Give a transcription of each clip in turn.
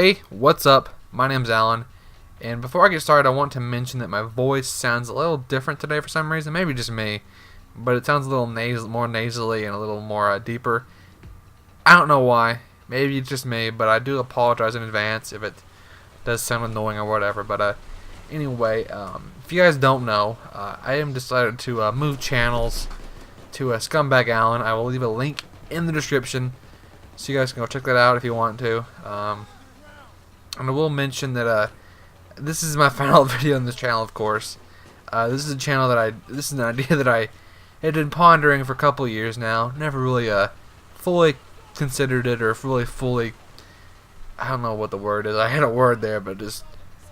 Hey, what's up? My name's Alan, and before I get started, I want to mention that my voice sounds a little different today for some reason. Maybe just me, but it sounds a little more nasally and a little more deeper. I don't know why. Maybe it's just me, but I do apologize in advance if it does sound annoying or whatever. But anyway, if you guys don't know, I am decided to move channels to Scumbag Alan. I will leave a link in the description, so you guys can go check that out if you want to. And I will mention that this is my final video on this channel, of course. This is a channel that this is an idea that I had been pondering for a couple of years now. Never really fully considered it, or fully, I don't know what the word is. I had a word there, but just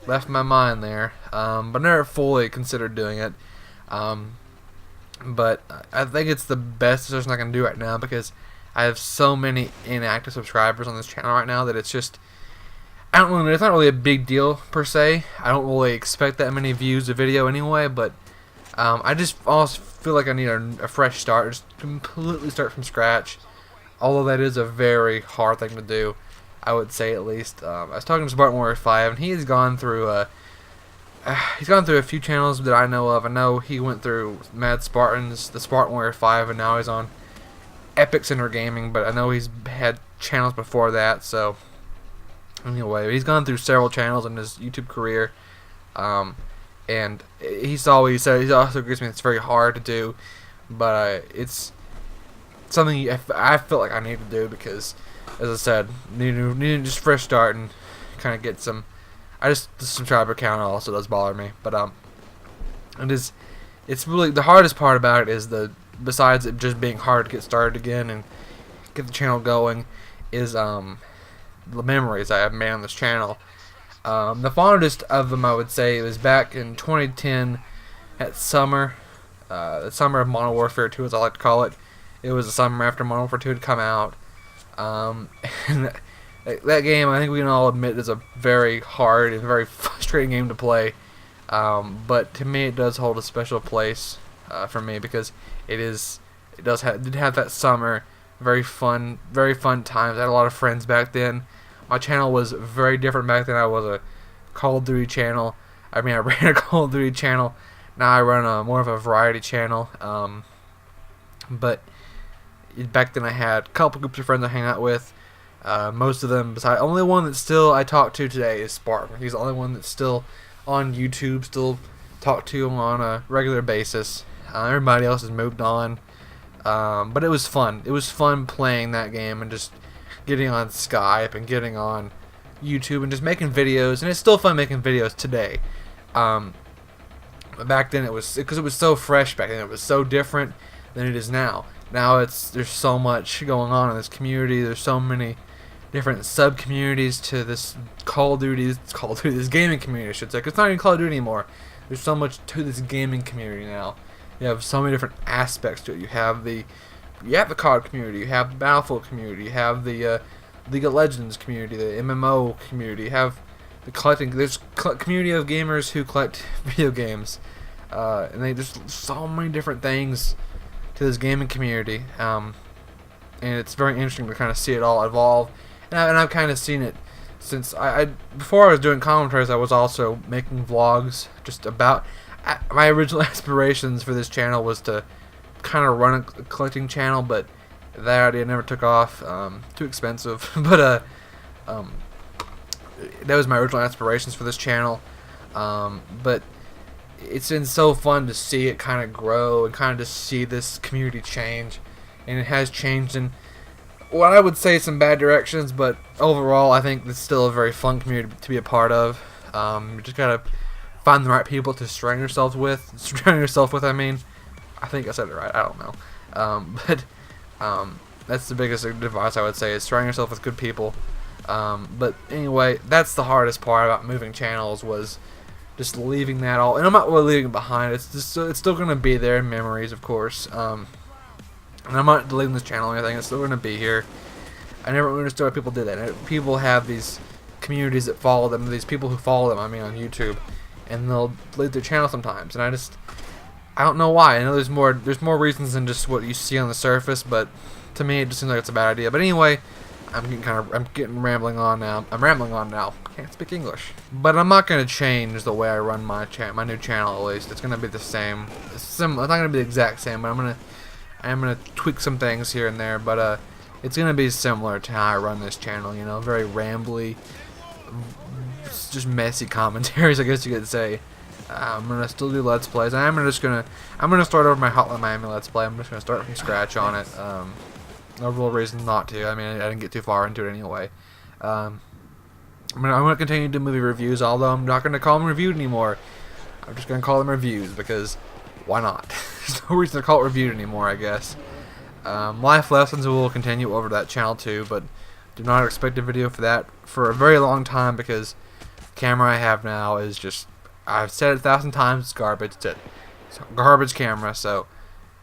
left my mind there. But never fully considered doing it. But I think it's the best decision I can do right now, because I have so many inactive subscribers on this channel right now that it's just, it's not really a big deal per se. I don't really expect that many views a video anyway, but I just almost feel like I need a fresh start, just completely start from scratch. Although that is a very hard thing to do, I would say, at least. I was talking to Spartan Warrior 5, and he has gone through a few channels that I know of. I know he went through Mad Spartans, the Spartan Warrior 5, and now he's on Epic Center Gaming. But I know he's had channels before that, so anyway, he's gone through several channels in his YouTube career, and he also agrees with me it's very hard to do, but it's something I feel like I need to do, because, as I said, need just fresh start and kind of get some. The subscriber count also does bother me, but it's really the hardest part about it is besides it just being hard to get started again and get the channel going, is the memories I have made on this channel. The fondest of them, I would say, was back in 2010 at summer, the summer of Modern Warfare 2, as I like to call it. It was the summer after Modern Warfare 2 had come out, and that game, I think we can all admit, is a very hard and very frustrating game to play. But to me, it does hold a special place for me, because it did have that summer. Very fun times. I had a lot of friends back then. My channel was very different back then. I was a Call of Duty channel. I ran a Call of Duty channel. Now I run more of a variety channel. But back then I had a couple groups of friends I hang out with. Most of them, besides, only one that still I talk to today is Spartan. He's the only one that's still on YouTube, still talk to him on a regular basis. Everybody else has moved on. But it was fun. It was fun playing that game and just getting on Skype and getting on YouTube and just making videos. And it's still fun making videos today. Back then because it was so fresh back then. It was so different than it is now. Now there's so much going on in this community. There's so many different sub communities to this Call of Duty, this gaming community, I should say. 'Cause it's not even Call of Duty anymore. There's so much to this gaming community now. You have so many different aspects to it. You have the COD community, you have the Battlefield community, you have the League of Legends community, the MMO community, you have the there's community of gamers who collect video games, and there's so many different things to this gaming community, and it's very interesting to kind of see it all evolve, and I've kind of seen it since before I was doing commentaries. I was also making vlogs just about. My original aspirations for this channel was to kind of run a collecting channel, but that idea never took off. Too expensive. But that was my original aspirations for this channel. But it's been so fun to see it kind of grow and kind of just see this community change, and it has changed in what I would say some bad directions, but overall I think it's still a very fun community to be a part of. You just gotta find the right people to surround yourself with. I mean, I think I said it right. I don't know. But that's the biggest advice I would say, is surround yourself with good people. But anyway, that's the hardest part about moving channels, was just leaving that all. And I'm not really leaving it behind. It's still going to be there in memories, of course. And I'm not deleting this channel or anything. It's still going to be here. I never understood why people did that. People have these communities that follow them. These people who follow them, on YouTube. And they'll delete their channel sometimes, and I don't know why. I know there's more reasons than just what you see on the surface, but to me it just seems like it's a bad idea. But anyway, I'm getting rambling on now. I'm rambling on now. Can't speak English. But I'm not gonna change the way I run my new channel. At least it's gonna be the same. It's not gonna be the exact same, but I'm gonna tweak some things here and there. But it's gonna be similar to how I run this channel. You know, very rambly, just messy commentaries, I guess you could say. I'm gonna still do Let's Plays. I'm gonna start over my Hotline Miami Let's Play. I'm just gonna start from scratch on it. No real reason not to. I mean, I didn't get too far into it anyway. I'm gonna continue to do movie reviews, although I'm not gonna call them reviewed anymore. I'm just gonna call them reviews because why not? There's no reason to call it reviewed anymore, I guess. Life lessons will continue over that channel too, but do not expect a video for that for a very long time because the camera I have now is just, I've said it 1,000 times, it's garbage. It's a garbage camera, so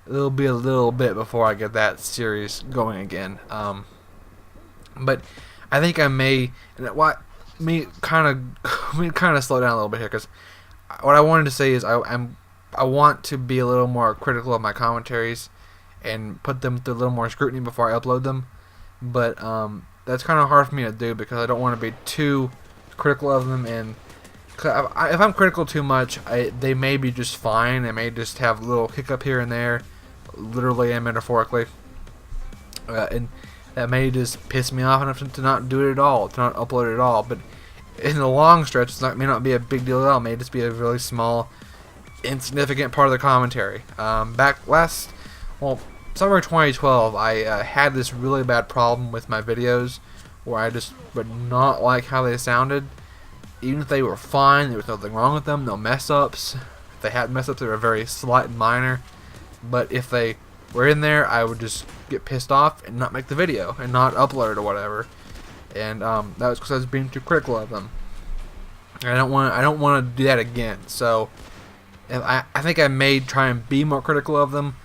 it'll be a little bit before I get that series going again. But I think I may, me kind of slow down a little bit here, because what I wanted to say is I want to be a little more critical of my commentaries and put them through a little more scrutiny before I upload them. But that's kind of hard for me to do because I don't want to be too critical of them, and if I'm critical too much, they may be just fine. They may just have a little hiccup here and there, literally and metaphorically, and that may just piss me off enough to not do it at all, to not upload it at all. But in the long stretch, may not be a big deal at all. It may just be a really small, insignificant part of the commentary. Summer 2012, I had this really bad problem with my videos where I just would not like how they sounded. Even if they were fine, there was nothing wrong with them, no mess ups. If they had mess ups, they were very slight and minor. But if they were in there, I would just get pissed off and not make the video and not upload it or whatever. And that was because I was being too critical of them. And I don't want to do that again. So I think I may try and be more critical of them,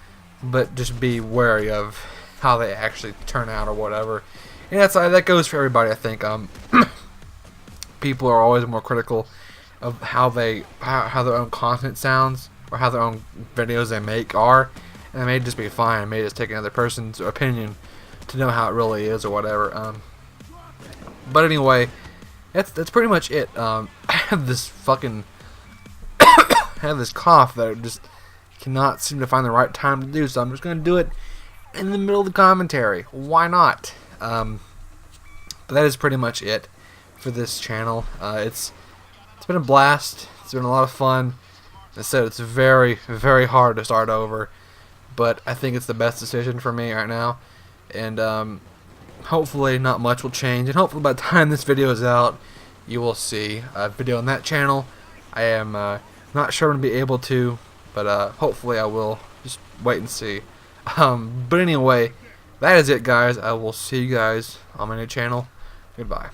but just be wary of how they actually turn out or whatever. And that goes for everybody, I think. People are always more critical of how their own content sounds or how their own videos they make are, and it may just be fine. It may just take another person's opinion to know how it really is or whatever. But anyway, that's pretty much it. I have this cough that I just cannot seem to find the right time to do, so I'm just gonna do it in the middle of the commentary. Why not? But that is pretty much it for this channel. It's been a blast. It's been a lot of fun. As I said, it's very, very hard to start over, but I think it's the best decision for me right now. And hopefully not much will change, and hopefully by the time this video is out, you will see a video on that channel. I am not sure I'm going to be able to, but hopefully I will. Just wait and see. But anyway, that is it, guys. I will see you guys on my new channel. Goodbye.